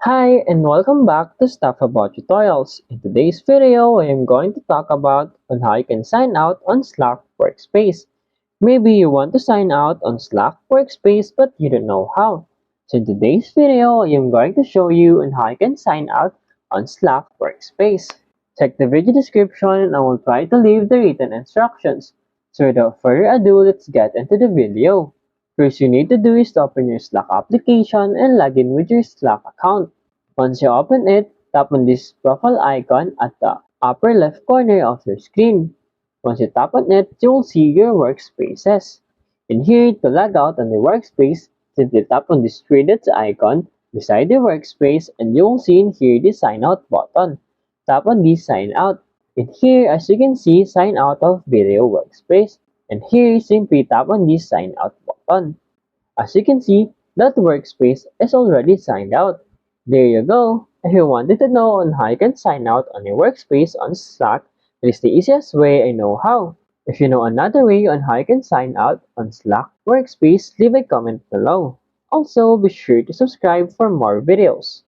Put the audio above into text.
Hi and welcome back to Stuff About Tutorials. In today's video, I am going to talk about on how you can sign out on Slack Workspace. Maybe you want to sign out on Slack Workspace but you don't know how. So in today's video, I am going to show you on how you can sign out on Slack Workspace. Check the video description and I will try to leave the written instructions. So without further ado, let's get into the video. First you need to do is to open your Slack application and log in with your Slack account. Once you open it, tap on this profile icon at the upper left corner of your screen. Once you tap on it, you will see your workspaces. In here, to log out on the workspace, simply tap on this three dots icon beside the workspace and you will see in here the sign out button. Tap on this sign out. In here, as you can see, sign out of video workspace. And here, simply tap on this sign out button. As you can see, that workspace is already signed out. There you go. If you wanted to know on how you can sign out on your workspace on Slack, it is the easiest way I know how. If you know another way on how you can sign out on Slack workspace, leave a comment below. Also, be sure to subscribe for more videos.